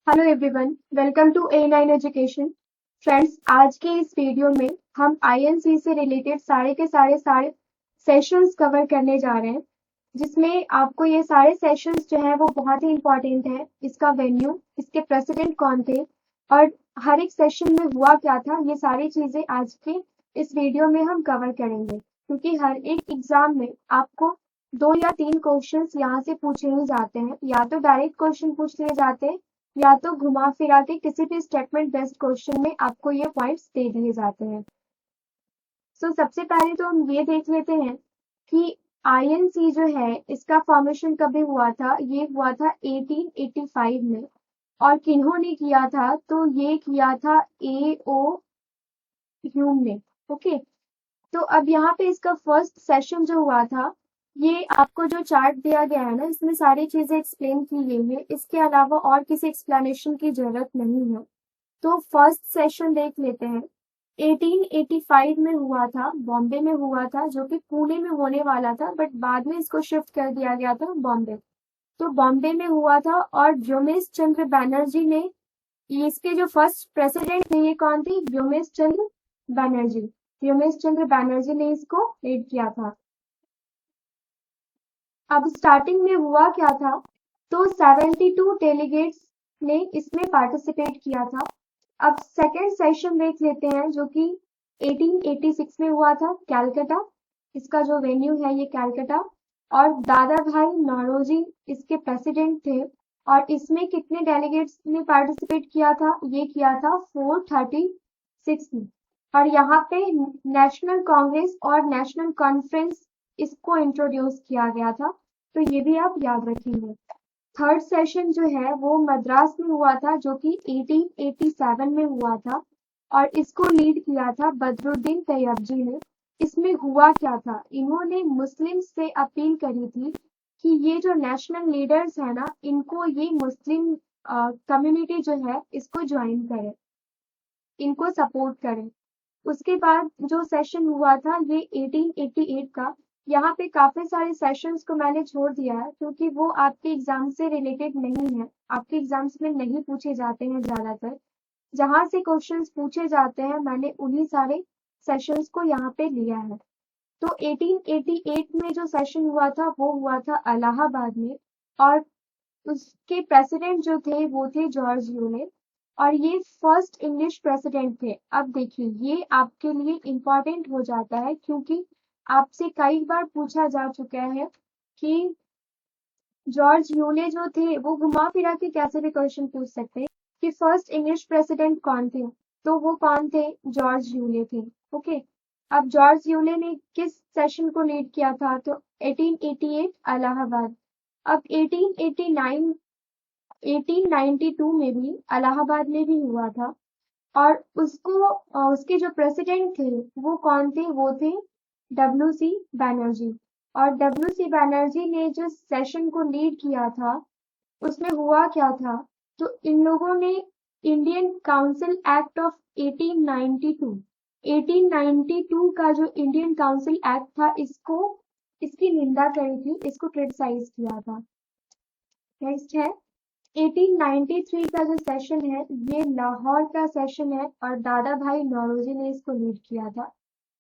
Hello everyone, welcome to A9 education. Friends, आज के इस वीडियो में हम आईएनसी से रिलेटेड सारे के सारे सेशंस कवर करने जा रहे हैं, जिसमें आपको ये सारे सेशंस जो है वो बहुत ही इंपॉर्टेंट है। इसका वेन्यू, इसके प्रेसिडेंट कौन थे और हर एक सेशन में हुआ क्या था, ये सारी चीजें आज के इस वीडियो में हम कवर करेंगे, क्योंकि हर एक एग्जाम में आपको 2 या 3 क्वेश्चंस यहाँ से पूछे ही जाते हैं। या तो डायरेक्ट क्वेश्चन पूछ लिए जाते हैं या तो घुमा फिरा के किसी भी स्टेटमेंट बेस्ड क्वेश्चन में आपको ये पॉइंट्स दे दिए जाते हैं। सबसे पहले तो हम ये देख लेते हैं कि आईएनसी जो है इसका फॉर्मेशन कभी हुआ था। ये हुआ था 1885 में। और किन्होंने किया था, तो ये किया था ए ओ ह्यूम ने। ओके, तो अब यहाँ पे इसका फर्स्ट सेशन जो हुआ था, ये आपको जो चार्ट दिया गया है ना, इसमें सारी चीजें एक्सप्लेन की गई है। इसके अलावा और किसी एक्सप्लेनेशन की जरूरत नहीं है। तो फर्स्ट सेशन देख लेते हैं। 1885 में हुआ था, बॉम्बे में हुआ था, जो कि पुणे में होने वाला था, बट बाद में इसको शिफ्ट कर दिया गया था बॉम्बे। तो बॉम्बे में हुआ था और व्योमेश चंद्र बैनर्जी ने, इसके जो फर्स्ट प्रेसिडेंट थे ये कौन थे? व्योमेश चंद्र बैनर्जी। व्योमेश चंद्र बैनर्जी ने इसको लीड किया था। अब स्टार्टिंग में हुआ क्या था, तो 72 डेलीगेट्स ने इसमें पार्टिसिपेट किया था। अब सेकेंड सेशन देख लेते हैं, जो कि 1886 में हुआ था, कैलकाटा। इसका जो वेन्यू है ये कैलकाटा। और दादा भाई नौरोजी इसके प्रेसिडेंट थे। और इसमें कितने डेलीगेट्स ने पार्टिसिपेट किया था? ये किया था 436 ने। और यहाँ पे नेशनल कांग्रेस और नेशनल कॉन्फ्रेंस इसको इंट्रोड्यूस किया गया था, तो ये भी आप याद रखेंगे। थर्ड सेशन जो है वो मद्रास में हुआ था, जो कि 1887 में हुआ था। और इसको लीड किया था बदरुद्दीन तैयबजी ने। इसमें हुआ क्या था, इन्होंने मुस्लिम से अपील करी थी कि ये जो नेशनल लीडर्स है ना, इनको ये मुस्लिम कम्युनिटी जो है इसको ज्वाइन करे, इनको सपोर्ट करें। उसके बाद जो सेशन हुआ था ये 1888 का। यहाँ पे काफी सारे सेशंस को मैंने छोड़ दिया है, क्योंकि वो आपके एग्जाम से रिलेटेड नहीं है, आपके एग्जाम्स में नहीं पूछे जाते हैं ज्यादातर। जहां से क्वेश्चंस पूछे जाते हैं मैंने उन्हीं सारे सेशंस को यहाँ पे लिया है। तो 1888 में जो सेशन हुआ था वो हुआ था इलाहाबाद में। और उसके प्रेसिडेंट जो थे वो थे जॉर्ज यूले। और ये फर्स्ट इंग्लिश प्रेसिडेंट थे। अब देखिए, ये आपके लिए इम्पोर्टेंट हो जाता है, क्योंकि आपसे कई बार पूछा जा चुका है कि जॉर्ज यूले जो थे वो घुमा फिरा के कैसे भी क्वेश्चन पूछ सकते हैं कि फर्स्ट इंग्लिश प्रेसिडेंट कौन थे। तो वो कौन थे? जॉर्ज यूले थे। ओके, अब जॉर्ज यूले ने किस सेशन को लीड किया था? तो 1888 इलाहाबाद। अब 1889 1892 में भी इलाहाबाद में भी हुआ था। और उसके जो प्रेसिडेंट थे वो कौन थे? वो थे डब्ल्यू सी बैनर्जी। और डब्ल्यू सी बैनर्जी ने जो सेशन को लीड किया था, उसमें हुआ क्या था, तो इन लोगों ने इंडियन काउंसिल एक्ट ऑफ 1892 का जो इंडियन काउंसिल एक्ट था, इसकी निंदा करी थी, इसको क्रिटिसाइज किया था। नेक्स्ट है 1893 का जो सेशन है, ये लाहौर का सेशन है और दादा भाई नौरोजी ने इसको लीड किया था।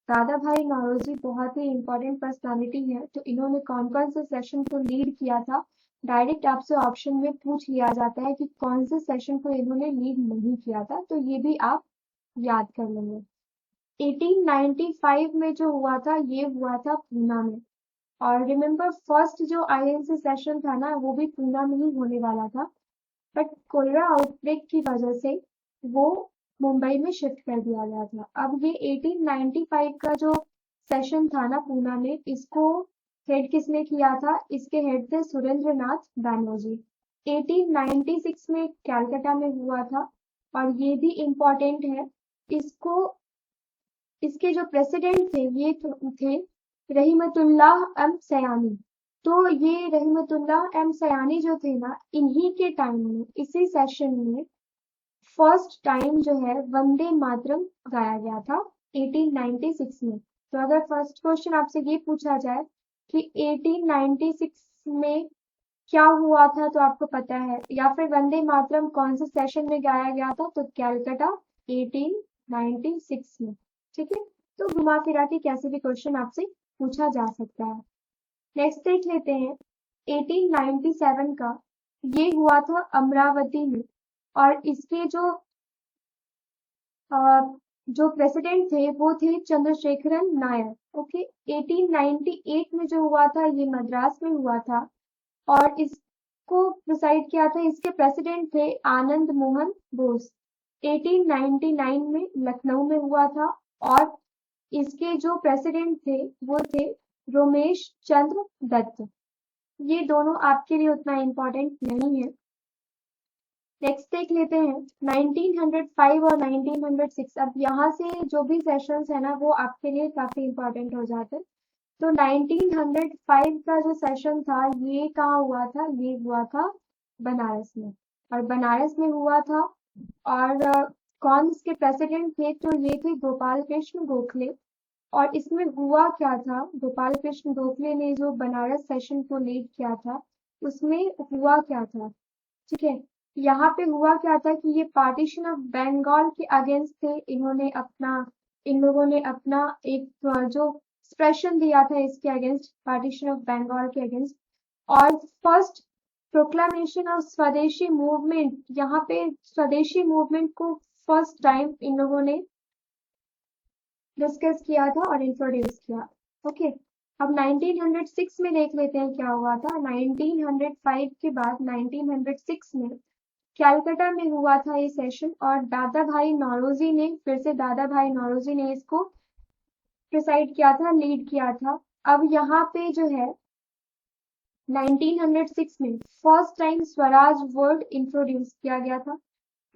दादा भाई नौरोजी बहुत ही इंपॉर्टेंट पर्सनालिटी है, तो इन्होंने कौन कौन से सेशन को लीड किया था? डायरेक्ट आपसे ऑप्शन में पूछ लिया जाता है कि कौन से सेशन को इन्होंने लीड नहीं किया था, तो ये भी आप याद कर लेंगे। 1895 में जो हुआ था ये हुआ था पूना में। और रिमेम्बर, फर्स्ट जो आईएनसी सेशन था ना, वो भी पूना में ही होने वाला था, बट कोलेरा आउटब्रेक की वजह से वो मुंबई में शिफ्ट कर दिया गया था। अब ये 1895 का जो सेशन था ना पूना में, इसको हेड किसने किया था? इसके हेड थे सुरेंद्र नाथ बैनर्जी। 1896 में कैलकाटा में हुआ था। और ये भी इम्पोर्टेंट है, इसको इसके जो प्रेसिडेंट थे ये थे रहीमतुल्लाह एम सयानी। तो ये रहीमतुल्लाह एम सयानी जो थे ना, इन्हीं के टाइम में, इसी सेशन में फर्स्ट टाइम जो है वंदे मातरम गाया गया था 1896 में। तो अगर फर्स्ट क्वेश्चन आपसे ये पूछा जाए कि 1896 में क्या हुआ था तो आपको पता है, या फिर वंदे मातरम कौन से सेशन में गाया गया था, तो कैलकाटा 1896 में। ठीक है, तो घुमा फिरा के कैसे भी क्वेश्चन आपसे पूछा जा सकता है। नेक्स्ट देख लेते हैं 1897 का, ये हुआ था अमरावती में, और इसके जो प्रेसिडेंट थे वो थे चंद्रशेखरन नायर। ओके, 1898 में जो हुआ था ये मद्रास में हुआ था, और इसको प्रिसाइड किया था, इसके प्रेसिडेंट थे आनंद मोहन बोस। 1899 में लखनऊ में हुआ था, और इसके जो प्रेसिडेंट थे वो थे रोमेश चंद्र दत्त। ये दोनों आपके लिए उतना इम्पोर्टेंट नहीं है। नेक्स्ट देख लेते हैं 1905 और 1906। अब यहाँ से जो भी सेशंस है ना वो आपके लिए काफी इम्पोर्टेंट हो जाते हैं। तो 1905 का जो सेशन था ये कहाँ हुआ था, ये हुआ था बनारस में, और बनारस में हुआ था। और कौन इसके प्रेसिडेंट थे, तो ये थे गोपाल कृष्ण गोखले। और इसमें हुआ क्या था, गोपाल कृष्ण गोखले ने जो बनारस सेशन को लीड किया था उसमें हुआ क्या था। ठीक है, यहाँ पे हुआ क्या था कि ये पार्टीशन ऑफ बंगाल के अगेंस्ट थे। इन लोगों ने अपना एक जो एक्सप्रेशन दिया था इसके अगेंस्ट, पार्टीशन ऑफ बंगाल के अगेंस्ट। और फर्स्ट प्रोक्लामेशन ऑफ स्वदेशी मूवमेंट, यहाँ पे स्वदेशी मूवमेंट को फर्स्ट टाइम इन लोगों ने डिस्कस किया था और इंट्रोड्यूस किया। ओके, अब 1906 में देख लेते हैं क्या हुआ था। 1905 के बाद 1906 में कैलकाटा में हुआ था ये सेशन, और दादा भाई नौरोजी ने, फिर से दादा भाई नौरोजी ने इसको प्रिसाइड किया था, लीड किया था। अब यहाँ पे जो है 1906 में first time Swaraj word introduce किया गया था।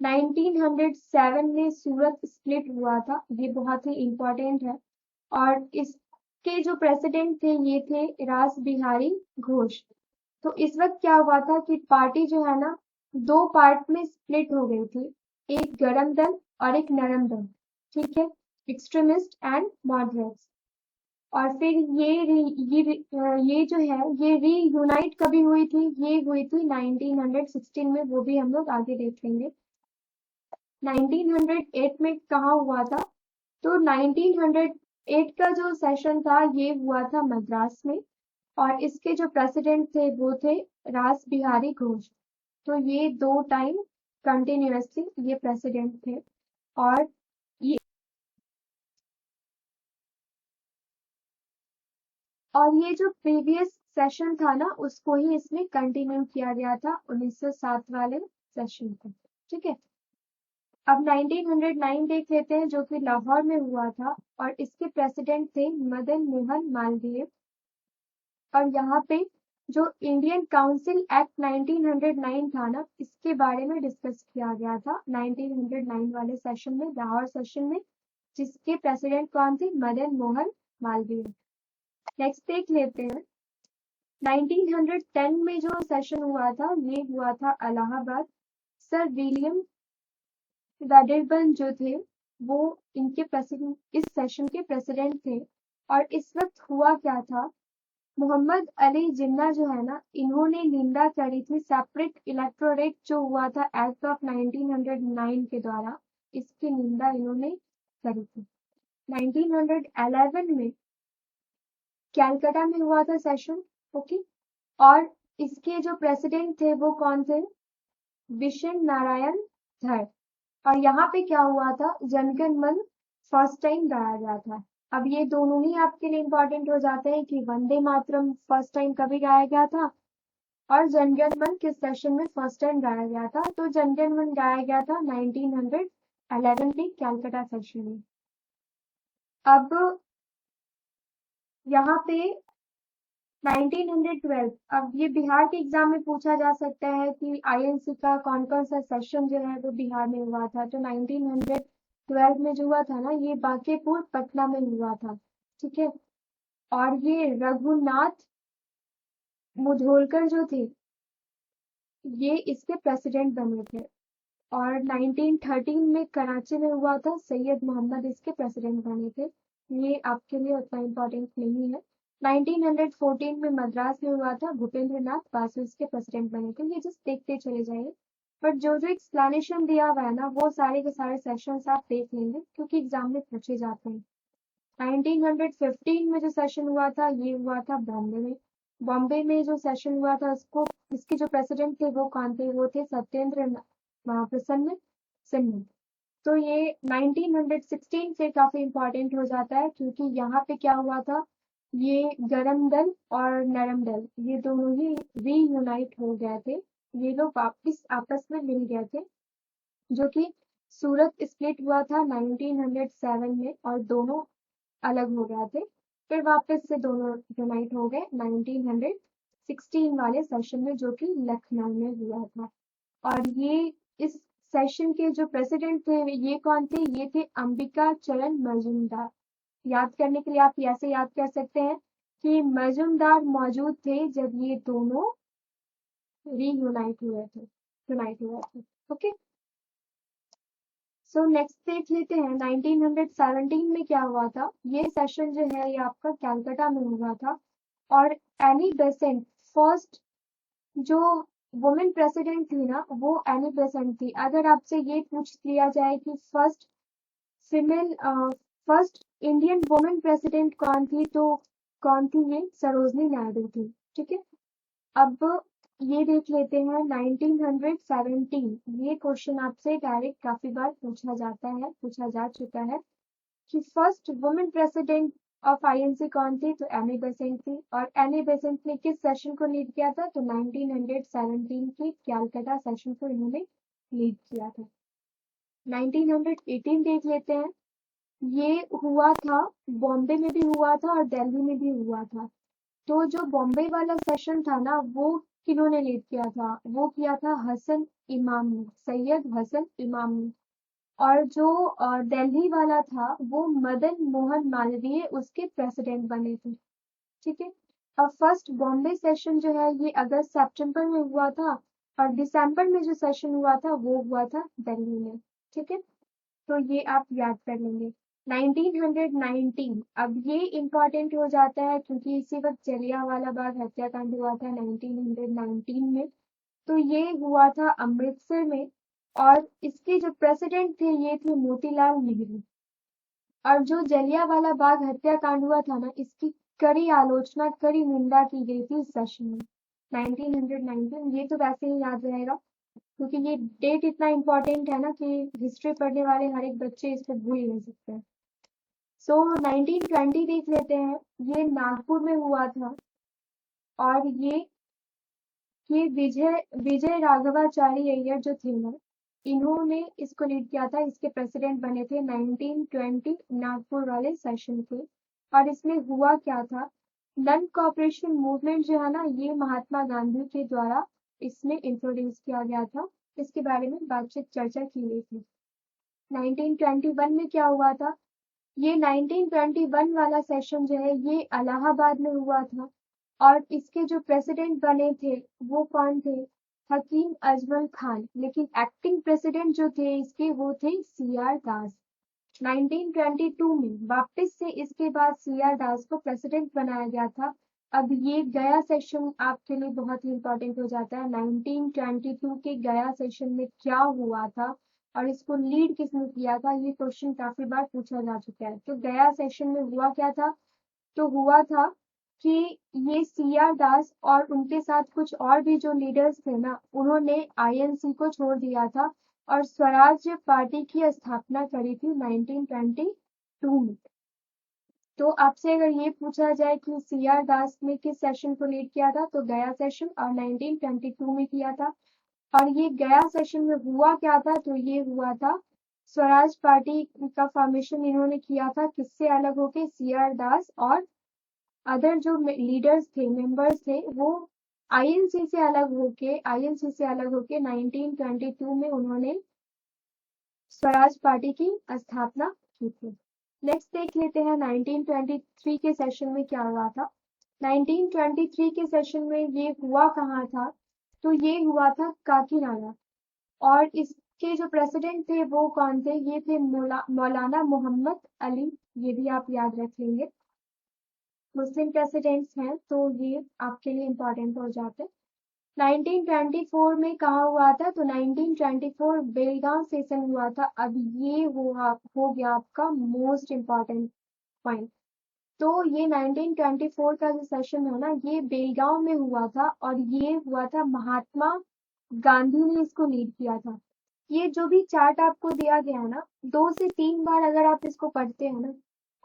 1907 में सूरत स्प्लिट हुआ था, ये बहुत ही इंपॉर्टेंट है। और इसके जो प्रेसिडेंट थे ये थे रास बिहारी घोष। तो इस वक्त क्या हुआ था कि पार्टी जो है ना दो पार्ट में स्प्लिट हो गई थी, एक गरम दल और एक नरम दल। ठीक है, एक्सट्रीमिस्ट एंड मॉडरेट्स। और फिर ये जो है ये रीयूनाइट कभी हुई थी, ये हुई थी 1916 में, वो भी हम लोग आगे देख लेंगे। 1908 में कहाँ हुआ था, तो 1908 का जो सेशन था ये हुआ था मद्रास में, और इसके जो प्रेसिडेंट थे वो थे रास बिहारी घोष। तो ये दो टाइम कंटिन्यूअसली ये प्रेसिडेंट थे। और ये जो प्रीवियस सेशन था ना उसको ही इसमें कंटिन्यू किया गया था 1907 वाले सेशन को। ठीक है, अब 1909 देख लेते हैं जो कि लाहौर में हुआ था, और इसके प्रेसिडेंट थे मदन मोहन मालवीय। और यहाँ पे जो इंडियन काउंसिल एक्ट 1909 था ना इसके बारे में डिस्कस किया गया था 1909 वाले सेशन में, लाहौर सेशन में, जिसके प्रेसिडेंट कौन थे, मदन मोहन मालवीय। नेक्स्ट देख लेते हैं 1910 में जो सेशन हुआ था ये हुआ था इलाहाबाद। सर विलियम रडिलबर्न जो थे वो इनके प्रेसिडेंट, इस सेशन के प्रेसिडेंट थे। और इस वक्त हुआ क्या था, मोहम्मद अली जिन्ना जो है ना इन्होंने निंदा करी थी सेपरेट इलेक्टोरेट जो हुआ था एक्ट ऑफ 1909 के द्वारा, इसकी निंदा इन्होंने करी थी। 1911 में कैलकाटा में हुआ था सेशन। ओके, और इसके जो प्रेसिडेंट थे वो कौन थे, विशन नारायण धर। और यहाँ पे क्या हुआ था, जनगण मन फर्स्ट टाइम गाया गया था। अब ये दोनों ही आपके लिए इंपॉर्टेंट हो जाते हैं कि वंदे मातरम फर्स्ट टाइम कभी गाया गया था, और जनगण मन किस सेशन में फर्स्ट टाइम गाया गया था। तो जनगण मन गाया गया था 1911 के कैलकाटा सेशन में। अब यहाँ पे 1912, अब ये बिहार के एग्जाम में पूछा जा सकता है कि आईएनसी का कौन कौन सा सेशन जो है वो बिहार में हुआ था। तो 1912 में जो हुआ था ना ये बांकीपुर पटना में हुआ था। ठीक है, और ये रघुनाथ मुधोलकर जो थे ये इसके प्रेसिडेंट बने थे। और 1913 में कराची में हुआ था, सैयद मोहम्मद इसके प्रेसिडेंट बने थे। ये आपके लिए उतना इम्पोर्टेंट नहीं है। 1914 में मद्रास में हुआ था, भूपेंद्र नाथ बासु इसके प्रेसिडेंट बने थे। ये जस्ट देखते चले जाइए, बट जो जो एक्सप्लेनेशन दिया हुआ है ना वो सारे के सारे सेशंस आप देख लेंगे क्योंकि एग्जाम में पूछे जाते हैं। 1915 में जो सेशन हुआ था ये हुआ था बॉम्बे में। बॉम्बे में जो सेशन हुआ था उसको इसके जो प्रेसिडेंट थे वो कौन थे, वो थे सत्येंद्र प्रसन्न सिन्हा। तो ये 1916 से काफी इम्पोर्टेंट हो जाता है क्योंकि यहाँ पे क्या हुआ था, ये गरम दल और नरम दल ये दोनों ही रीयूनाइट हो गए थे। ये लोग वापिस आपस में मिल गए थे, जो कि सूरत स्प्लिट हुआ था 1907 में और दोनों अलग हो गए थे। फिर वापस से दोनों यूनाइट हो गए 1916 वाले सेशन में, जो कि लखनऊ में हुआ था। और ये इस सेशन के जो प्रेसिडेंट थे ये कौन थे, ये थे अंबिका चरण मजूमदार। याद करने के लिए आप ऐसे याद कर सकते हैं कि मजूमदार मौजूद थे जब ये दोनों रीयूनाइट हुए थे। ओके, सो नेक्स्ट देख लेते हैं 1917 में क्या हुआ था। ये सेशन जो है ये आपका कैलकाटा में हुआ था और एनी बेसेंट फर्स्ट जो वुमेन प्रेसिडेंट थी ना वो एनी बेसेंट थी। अगर आपसे ये पूछ लिया जाए कि female first Indian women president कौन थी, तो कौन थी, ये सरोजनी नायडू थी। ठीक है, अब ये देख लेते हैं 1917। ये क्वेश्चन आपसे डायरेक्ट काफी बार पूछा जा चुका है कि first women president of INC कौन थी, तो एनी बेसेंट थी। और एनी बेसेंट ने किस सेशन को लीड किया था, तो 1917 के कैलकाटा सेशन को इन्होंने लीड किया था। 1918 देख लेते हैं। ये हुआ था बॉम्बे में भी हुआ था और दिल्ली में भी हुआ था। तो जो बॉम्बे वाला सेशन था ना वो किन्होंने लीड किया था, वो किया था हसन इमाम ने, सैयद हसन इमाम ने। और जो दिल्ली वाला था वो मदन मोहन मालवीय उसके प्रेसिडेंट बने थे। ठीक है, अब फर्स्ट बॉम्बे सेशन जो है ये अगस्त सितंबर में हुआ था और दिसंबर में जो सेशन हुआ था वो हुआ था दिल्ली में। ठीक है, तो ये आप याद कर लेंगे। 1919, अब ये इम्पोर्टेंट हो जाता है क्योंकि इसी वक्त जलियांवाला बाग हत्याकांड हुआ था 1919 में। तो ये हुआ था अमृतसर में और इसके जो प्रेसिडेंट थे ये थे मोतीलाल नेहरू। और जो जलियांवाला बाग हत्याकांड हुआ था ना इसकी कड़ी आलोचना, कड़ी निंदा की गई थी इस सेशन में 1919। ये तो वैसे ही याद रहेगा क्योंकि ये डेट इतना इम्पोर्टेंट है ना कि हिस्ट्री पढ़ने वाले हर एक बच्चे इसको भूल नहीं सकते हैं। सो 1920 देख लेते हैं। ये नागपुर में हुआ था और ये विजय राघवाचारी अय्यर जो थे ना इन्होंने इसको लीड किया था। इसके प्रेसिडेंट बने थे 1920 नागपुर वाले सेशन के। और इसमें हुआ क्या था, नन कॉपरेशन मूवमेंट जो है ना ये महात्मा गांधी के द्वारा इसमें इंट्रोड्यूस किया गया था। इसके बारे में बातचीत चर्चा की गई थी। 1921 में क्या हुआ था, ये 1921 वाला सेशन जो है ये इलाहाबाद में हुआ था और इसके जो प्रेसिडेंट बने थे वो कौन थे, हकीम अजमल खान। लेकिन एक्टिंग प्रेसिडेंट जो थे इसके वो थे सीआर दास। 1922 में वापस से इसके बाद सीआर दास को प्रेसिडेंट बनाया गया था। अब ये गया सेशन आपके लिए बहुत ही इंपॉर्टेंट हो जाता है। 1922 के गया सेशन में क्या हुआ था और इसको लीड किसने किया था, ये क्वेश्चन काफी बार पूछा जा चुका है। तो गया सेशन में हुआ क्या था, तो हुआ था कि ये सीआर दास और उनके साथ कुछ और भी जो लीडर्स थे ना उन्होंने आईएनसी को छोड़ दिया था और स्वराज्य पार्टी की स्थापना करी थी 1922 में। तो आपसे अगर ये पूछा जाए कि सीआर दास ने किस सेशन को लीड किया था, तो गया सेशन और 1922 में किया था। और ये गया सेशन में हुआ क्या था, तो ये हुआ था स्वराज पार्टी का फॉर्मेशन इन्होंने किया था। किससे अलग होके, सीआर दास और अदर जो लीडर्स थे, मेंबर्स थे, वो आईएनसी से अलग होके 1922 में उन्होंने स्वराज पार्टी की स्थापना की थी। नेक्स्ट देख लेते हैं 1923 के सेशन में क्या हुआ था। 1923 के सेशन में ये हुआ कहाँ था, तो ये हुआ था काकीनाडा। और इसके जो प्रेसिडेंट थे वो कौन थे, ये थे मौलाना मोहम्मद अली। ये भी आप याद रख लेंगे। मुस्लिम प्रेसिडेंट्स हैं तो ये आपके लिए इम्पोर्टेंट हो जाते हैं। 1924 में कहाँ हुआ था? तो 1924 बेलगाम सेशन हुआ था। अब ये हो गया आपका मोस्ट इम्पोर्टेंट पॉइंट। तो ये 1924 का जो सेशन है ना, ये बेलगांव में हुआ था और ये हुआ था महात्मा गांधी ने इसको लीड किया था। ये जो भी चार्ट आपको दिया गया है ना, 2 से 3 बार अगर आप इसको पढ़ते हैं ना,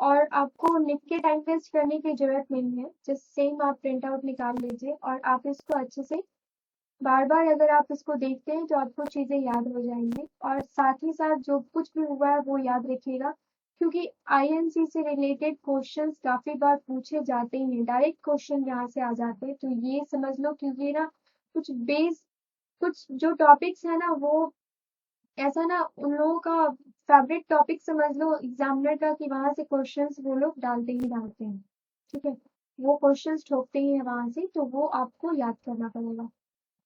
और आपको लिख के टाइम वेस्ट करने की जरूरत नहीं है, जस्ट सेम आप प्रिंट आउट निकाल लीजिए और आप इसको अच्छे से बार बार अगर आप इसको देखते हैं तो आपको चीजें याद हो जाएंगी और साथ ही साथ जो कुछ भी हुआ है वो याद रखिएगा, क्योंकि आईएनसी से रिलेटेड क्वेश्चंस काफी बार पूछे जाते ही हैं, डायरेक्ट क्वेश्चन यहाँ से आ जाते हैं। तो ये समझ लो कि ये ना कुछ जो टॉपिक्स है ना, वो ऐसा ना उन लोगों का फेवरेट टॉपिक समझ लो एग्जामिनर का, कि वहां से क्वेश्चंस वो लोग डालते ही डालते हैं। ठीक है, वो क्वेश्चंस ठोकते ही है वहां से, तो वो आपको याद करना पड़ेगा।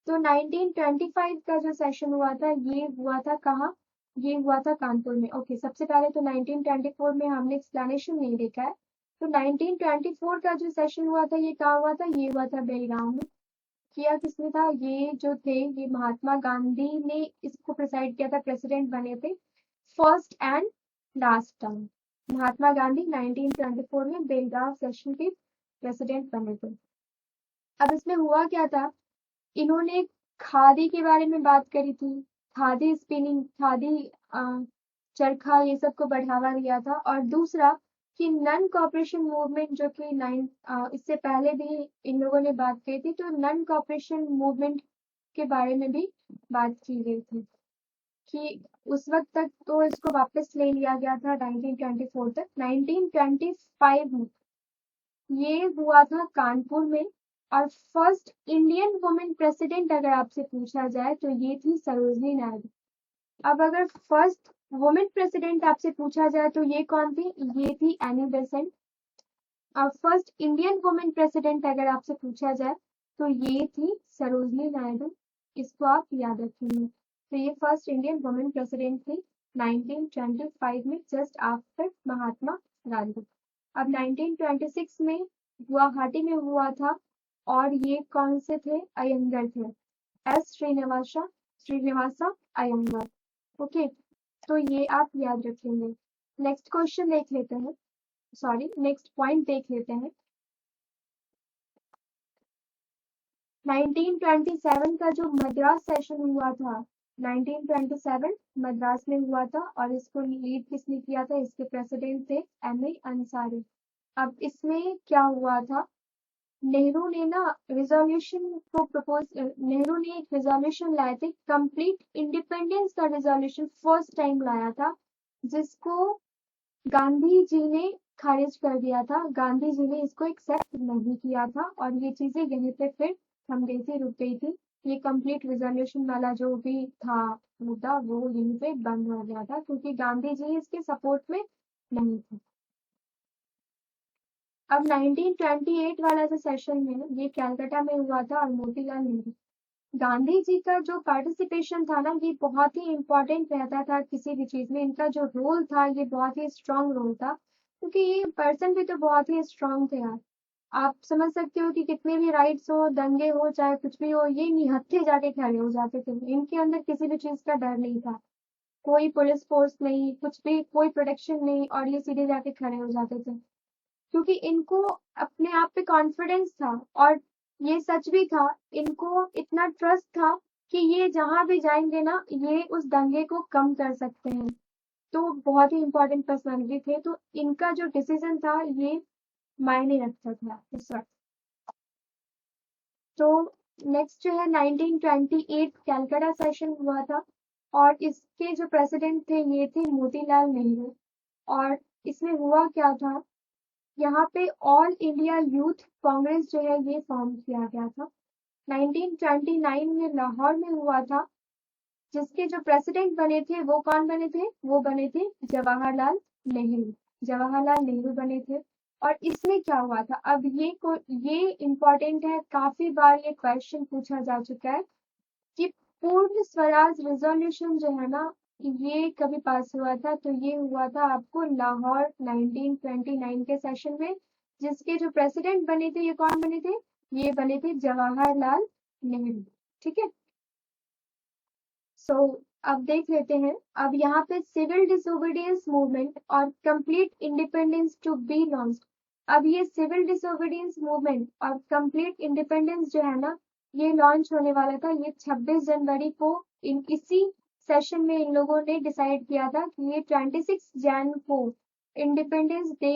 तो 1925 का जो सेशन हुआ था, ये हुआ था कहाँ? ये हुआ था कानपुर में। ओके, सबसे पहले तो 1924 में हमने एक्सप्लेनेशन नहीं देखा है। तो 1924 का जो सेशन हुआ था, ये कहाँ हुआ था? ये हुआ था बेलगांव में। किया किसने था? ये जो थे, ये महात्मा गांधी ने इसको प्रिसाइड किया था, प्रेसिडेंट बने थे first and last term. Mahatma Gandhi 1924 में बेलगांव सेशन के प्रेसिडेंट बने थे। अब इसमें हुआ क्या था? इन्होंने खादी के बारे में बात करी थी, खादी स्पिनिंग, खादी चरखा, ये सब को बढ़ावा दिया था। और दूसरा कि नन कॉपरेशन मूवमेंट, जो कि इससे पहले भी इन लोगों ने बात की थी, तो नन कॉपरेशन मूवमेंट के बारे में भी बात की गई थी कि उस वक्त तक तो इसको वापस ले लिया गया था 1924 तक। 1925 में ये हुआ था कानपुर में। और फर्स्ट इंडियन वुमेन प्रेसिडेंट अगर आपसे पूछा जाए तो ये थी सरोजनी नायडू। अब अगर फर्स्ट वुमेन प्रेसिडेंट आपसे पूछा जाए तो ये कौन थी? ये थी एनी बेसेंट। और फर्स्ट इंडियन वुमेन प्रेसिडेंट अगर आपसे पूछा जाए तो ये थी सरोजनी नायडू। इसको आप याद रखेंगे। तो ये फर्स्ट इंडियन वुमेन प्रेसिडेंट थी 1925 में, जस्ट आफ्टर महात्मा गांधी। अब 1926 में गुवाहाटी में हुआ था और ये कौन से थे? अयंगर थे, एस श्रीनिवासा अयंगर। ओके, तो ये आप याद रखेंगे। नेक्स्ट क्वेश्चन देख लेते हैं, सॉरी नेक्स्ट पॉइंट देख लेते हैं। 1927 का जो मद्रास सेशन हुआ था, 1927 मद्रास में हुआ था और इसको लीड किसने किया था? इसके प्रेसिडेंट थे एम.ए. अंसारी। अब इसमें क्या हुआ था? नेहरू ने ना रिजोल्यूशन को प्रपोज, नेहरू ने एक रिजोल्यूशन लाए थे, कंप्लीट इंडिपेंडेंस का रिजोल्यूशन फर्स्ट टाइम लाया था, जिसको गांधी जी ने खारिज कर दिया था। गांधी जी ने इसको एक्सेप्ट नहीं किया था और ये चीजें यहीं पे फिर थम गई थी, रुक गई थी। ये कंप्लीट रिजोल्यूशन वाला जो भी था मुद्दा, वो यहीं पे बंद हो गया था क्योंकि गांधी जी इसके सपोर्ट में नहीं थे। अब 1928 वाला जो सेशन है, ये कैलकाटा में हुआ था और मोतीलाल नेहरू, गांधी जी का जो पार्टिसिपेशन था ना, ये बहुत ही इम्पोर्टेंट रहता था किसी भी चीज में। इनका जो रोल था ये बहुत ही स्ट्रांग रोल था, क्योंकि ये पर्सन भी तो बहुत ही स्ट्रांग थे यार। आप समझ सकते हो कि कितने भी राइट्स हो, दंगे हो, चाहे कुछ भी हो, ये निहत्थे जाके खड़े हो जाते थे। इनके अंदर किसी भी चीज का डर नहीं था, कोई पुलिस फोर्स नहीं, कुछ भी, कोई प्रोटेक्शन नहीं, और ये सीधे जाके खड़े हो जाते थे क्योंकि इनको अपने आप पे कॉन्फिडेंस था। और ये सच भी था, इनको इतना ट्रस्ट था कि ये जहां भी जाएंगे ना, ये उस दंगे को कम कर सकते हैं। तो बहुत ही इंपॉर्टेंट पर्सनालिटी थे, तो इनका जो डिसीजन था ये मायने रखता था उस वक्त। तो नेक्स्ट जो है 1928 कैलकाटा सेशन हुआ था और इसके जो प्रेसिडेंट थे ये थे मोतीलाल नेहरू। और इसमें हुआ क्या था? यहाँ पे ऑल इंडिया यूथ कांग्रेस जो है ये फॉर्म किया गया था। 1929 में लाहौर में हुआ था, जिसके जो प्रेसिडेंट बने थे वो कौन बने थे? वो बने थे जवाहरलाल नेहरू। जवाहरलाल नेहरू बने थे। और इसमें क्या हुआ था? अब ये इम्पोर्टेंट है, काफी बार ये क्वेश्चन पूछा जा चुका है कि पूर्ण स्वराज रिजोल्यूशन जो है ना, ये कभी पास हुआ था? तो ये हुआ था आपको लाहौर 1929 के सेशन में, जिसके जो प्रेसिडेंट बने थे ये कौन बने थे, ये बने थे जवाहरलाल नेहरू। ठीक है, सो अब देख लेते हैं। अब यहाँ पे सिविल डिसोबीडियंस मूवमेंट और complete independence to be launched. अब ये सिविल डिसोबीडियंस मूवमेंट और कंप्लीट इंडिपेंडेंस जो है ना, ये लॉन्च होने वाला था। ये 26 जनवरी को इसी सेशन में इन लोगों ने डिसाइड किया था कि ये 26 जन को independence day,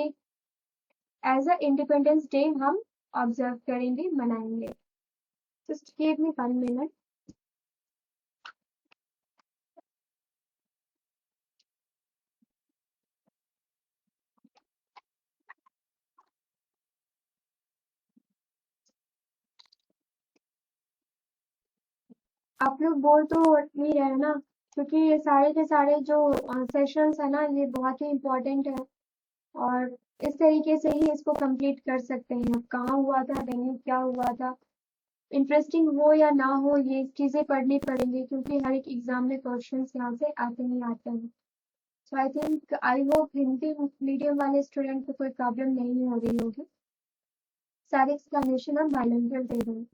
as a independence day हम ऑब्जर्व करेंगे, मनाएंगे। Just give me 1 minute. आप लोग बोल तो नहीं रहे ना, क्योंकि ये सारे के सारे जो सेशंस है ना, ये बहुत ही इम्पोर्टेंट है और इस तरीके से ही इसको कंप्लीट कर सकते हैं। अब कहाँ हुआ था, वेन्यू क्या हुआ था, इंटरेस्टिंग हो या ना हो, ये चीजें पढ़नी पड़ेंगी, क्योंकि हर एक एग्जाम में क्वेश्चंस यहाँ से आते ही आते हैं। So I think, I hope Hindi medium वाले स्टूडेंट को कोई प्रॉब्लम नहीं हो रही होगी। सारे एक्सप्लेनेशन हम बायलैंग्वेज दे रहे हैं।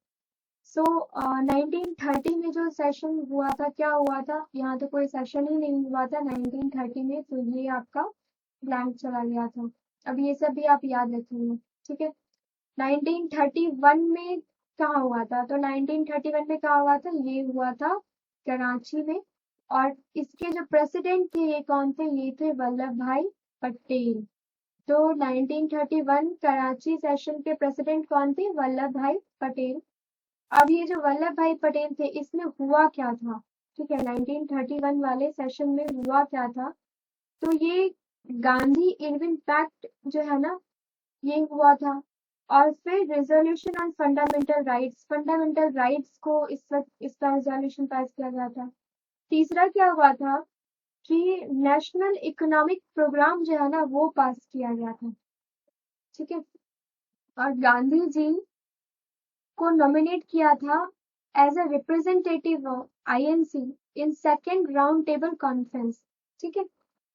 सो 1930 में जो सेशन हुआ था, क्या हुआ था, यहाँ तो कोई सेशन ही नहीं हुआ था 1930 में, तो ये आपका ब्लैंक चला गया था। अब ये सब भी आप याद रखेंगे, ठीक है। 1931 में कहाँ हुआ था, तो 1931 में कहाँ हुआ था, ये हुआ था कराची में। और इसके जो प्रेसिडेंट थे ये कौन थे, ये थे वल्लभ भाई पटेल। तो 1931 कराची सेशन के प्रेसिडेंट कौन थे, वल्लभ भाई पटेल। अब ये जो वल्लभ भाई पटेल थे, इसमें हुआ क्या था, ठीक है, 1931 वाले सेशन में हुआ क्या था, तो ये गांधी इरविन पैक्ट जो है ना, ये हुआ था। और फिर रेजोल्यूशन ऑन फंडामेंटल राइट्स को इस वक्त इसका रेजोल्यूशन पास किया गया था। तीसरा क्या हुआ था कि नेशनल इकोनॉमिक प्रोग्राम जो है ना, वो पास किया गया था, ठीक है। और गांधी जी को नॉमिनेट किया था as a representative of INC in second round table conference, ठीक है।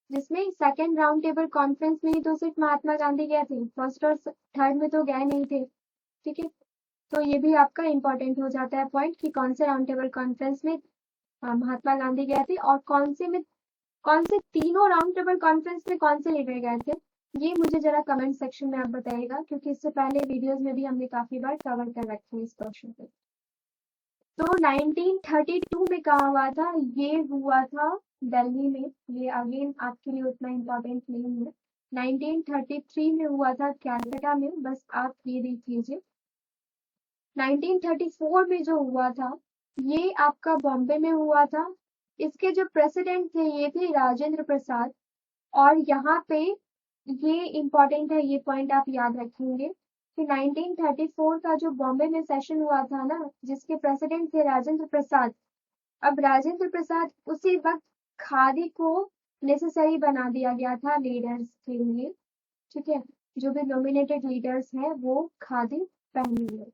जिसमें सेकेंड राउंड टेबल कॉन्फ्रेंस में ही तो सिर्फ महात्मा गांधी गए थे, फर्स्ट और थर्ड में तो गए नहीं थे, ठीक है। तो ये भी आपका इंपॉर्टेंट हो जाता है पॉइंट कि कौन से राउंड टेबल कॉन्फ्रेंस में महात्मा गांधी गए थे और कौन से तीनों राउंड टेबल कॉन्फ्रेंस में कौन से लीडर गए थे। ये मुझे जरा कमेंट सेक्शन में आप बताइएगा, क्योंकि इससे पहले वीडियोस में भी हमने काफी बार कवर कर रखे हैं इस क्वेश्चन को। तो 1932 में कहा हुआ था, ये हुआ था दिल्ली में। ये अगेन आपके लिए उतना इम्पोर्टेंट नहीं है। 1933 में हुआ था कैलकाटा में, बस आप ये देख लीजिए। 1934 में जो हुआ था, ये आपका बॉम्बे में हुआ था। इसके जो प्रेसिडेंट थे ये थे राजेंद्र प्रसाद। और यहाँ पे ये इम्पोर्टेंट है, ये पॉइंट आप याद रखेंगे कि 1934 का जो बॉम्बे में सेशन हुआ था ना, जिसके प्रेसिडेंट थे राजेंद्र प्रसाद। अब राजेंद्र प्रसाद उसी वक्त खादी को नेसेसरी बना दिया गया था लीडर्स के लिए, ठीक है। जो भी नॉमिनेटेड लीडर्स हैं वो खादी पहनेंगे।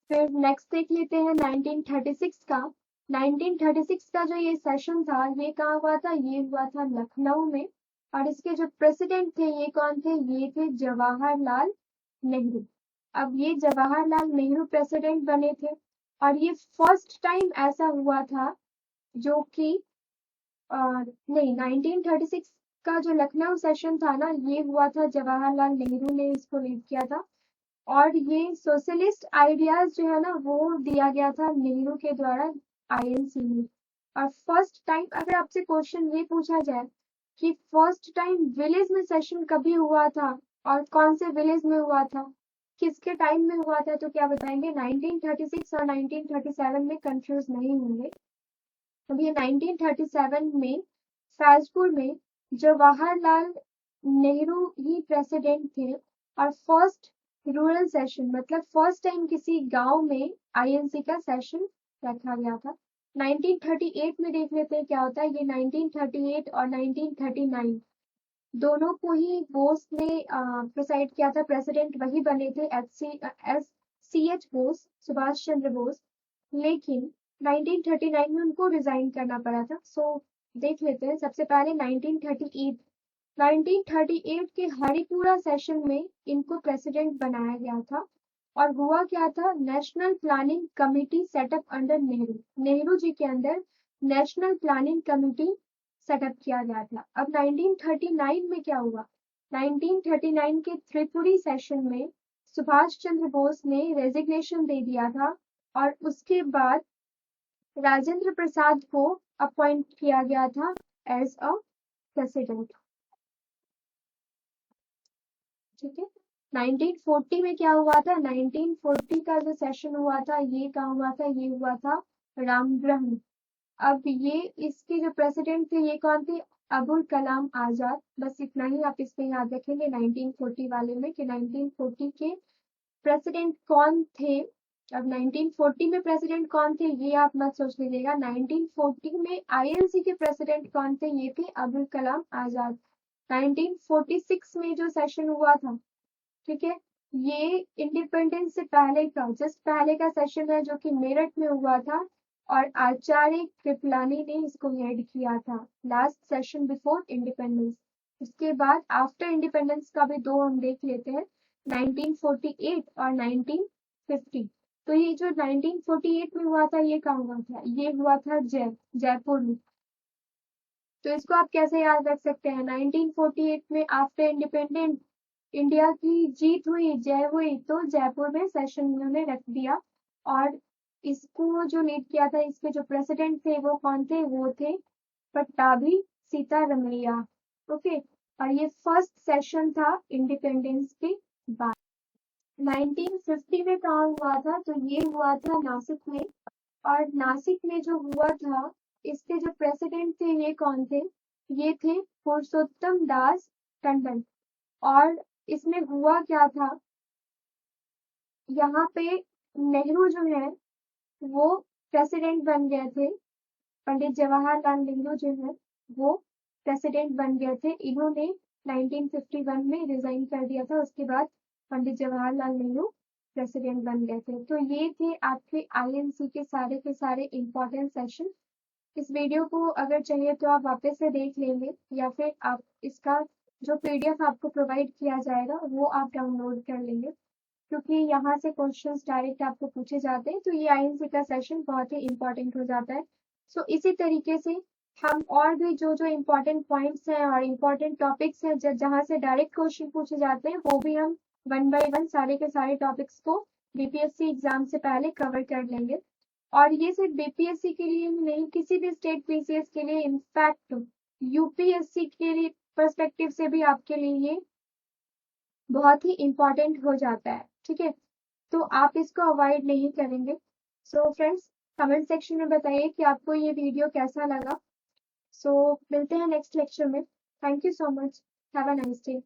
फिर नेक्स्ट देख लेते हैं 1936 का। 1936 का जो ये सेशन था, ये कहाँ हुआ था, ये हुआ था लखनऊ में। और इसके जो प्रेसिडेंट थे ये कौन थे, ये थे जवाहरलाल नेहरू। अब ये जवाहरलाल नेहरू प्रेसिडेंट बने थे। और ये फर्स्ट टाइम ऐसा हुआ था जो कि नहीं, 1936 का जो लखनऊ सेशन था ना, ये हुआ था जवाहरलाल नेहरू ने इसको लीड किया था। और ये सोशलिस्ट आइडियाज जो है ना, वो दिया गया था नेहरू के द्वारा आईएनसी में। और फर्स्ट टाइम अगर आपसे क्वेश्चन ये पूछा जाए कि फर्स्ट टाइम विलेज में सेशन कभी हुआ था और कौन से विलेज में हुआ था, किसके टाइम में हुआ था, तो क्या बताएंगे, 1936 और 1937 में, कंफ्यूज नहीं होंगे। अब ये 1937 में फैजपुर में जवाहरलाल नेहरू ही प्रेसिडेंट थे। और फर्स्ट रूरल सेशन, मतलब फर्स्ट टाइम किसी गांव में आईएनसी का सेशन रखा गया था। 1938 में देख लेते हैं क्या होता है। ये 1938 और 1939 दोनों को ही बोस ने प्रिसाइड किया था। प्रेसिडेंट वही बने थे, एच बोस, सुभाष चंद्र बोस। लेकिन 1939 में उनको रिजाइन करना पड़ा था। सो देख लेते हैं सबसे पहले 1938। 1938 के हरिपुरा सेशन में इनको प्रेसिडेंट बनाया गया था। और हुआ क्या था, national planning committee setup under Nehru ji के अंदर नेशनल प्लानिंग कमेटी सेटअप किया गया था। अब 1939 में क्या हुआ, 1939 के त्रिपुरी सेशन में सुभाष चंद्र बोस ने रेजिग्नेशन दे दिया था और उसके बाद राजेंद्र प्रसाद को अपॉइंट किया गया था एज अ प्रेसिडेंट। ठीक है, 1940 में क्या हुआ था, 1940 का जो सेशन हुआ था ये कहाँ हुआ था, ये हुआ था रामगृह में। अब ये इसके जो प्रेसिडेंट थे ये कौन थे, अबुल कलाम आजाद। बस इतना ही आप इसमें याद रखेंगे 1940 वाले में कि 1940 के प्रेसिडेंट कौन थे। अब 1940 में प्रेसिडेंट कौन थे ये आप मत सोच लीजिएगा, 1940 में आईएनसी के प्रेसिडेंट कौन थे, ये थे अबुल कलाम आजाद। 1946 में जो सेशन हुआ था, ठीक है, ये इंडिपेंडेंस से पहले का जस्ट पहले का सेशन है जो कि मेरठ में हुआ था और आचार्य कृपलानी ने इसको हेड किया था, लास्ट सेशन बिफोर इंडिपेंडेंस। उसके बाद आफ्टर इंडिपेंडेंस का भी दो हम देख लेते हैं, 1948 और 1950। तो ये जो 1948 में हुआ था ये कहाँ हुआ था, ये हुआ था जयपुर में। तो इसको आप कैसे याद रख सकते हैं, 1948 में आफ्टर इंडिपेंडेंट इंडिया की जीत हुई, जय हुई, तो जयपुर में सेशन उन्होंने रख दिया। और इसको जो लीड किया था, इसके जो प्रेसिडेंट थे वो कौन थे, वो थे पट्टाभी सीतारमैया। ओके, और ये फर्स्ट सेशन था इंडिपेंडेंस के बाद। 1950 में कहाँ हुआ था, तो ये हुआ था नासिक में। और नासिक में जो हुआ था इसके जो प्रेसिडेंट थे ये कौन थे, ये थे पुरुषोत्तम दास टंडन। और इसमें हुआ क्या था, यहाँ पे नेहरू जो है वो प्रेसिडेंट बन गए थे, पंडित जवाहरलाल नेहरू जो है वो प्रेसिडेंट बन गए थे। इन्होंने 1951 में रिजाइन कर दिया था, उसके बाद पंडित जवाहरलाल नेहरू प्रेसिडेंट बन गए थे। तो ये थे आपके आईएनसी के सारे इंपॉर्टेंट सेशन। इस वीडियो को अगर चाहिए तो आप वापस से देख लेंगे या फिर आप इसका जो पीडीएफ आपको प्रोवाइड किया जाएगा वो आप डाउनलोड कर लेंगे, क्योंकि यहाँ से क्वेश्चंस डायरेक्ट आपको पूछे जाते हैं। तो ये आईएनसी का सेशन बहुत ही इंपॉर्टेंट हो जाता है। सो इसी तरीके से हम और भी जो जो इम्पोर्टेंट पॉइंट्स हैं और इम्पोर्टेंट टॉपिक्स हैं जहाँ से डायरेक्ट क्वेश्चन पूछे जाते हैं वो भी हम वन बाय वन सारे के सारे टॉपिक्स को बीपीएससी एग्जाम से पहले कवर कर लेंगे। और ये सिर्फ बीपीएससी के लिए नहीं, किसी भी स्टेट पीसीएस के लिए, इनफैक्ट यूपीएससी के लिए पर्सपेक्टिव से भी आपके लिए ये बहुत ही इम्पोर्टेंट हो जाता है। ठीक है, तो आप इसको अवॉइड नहीं करेंगे। सो फ्रेंड्स, कमेंट सेक्शन में बताइए कि आपको ये वीडियो कैसा लगा। सो मिलते हैं नेक्स्ट लेक्चर में। Thank you so much, have a nice day.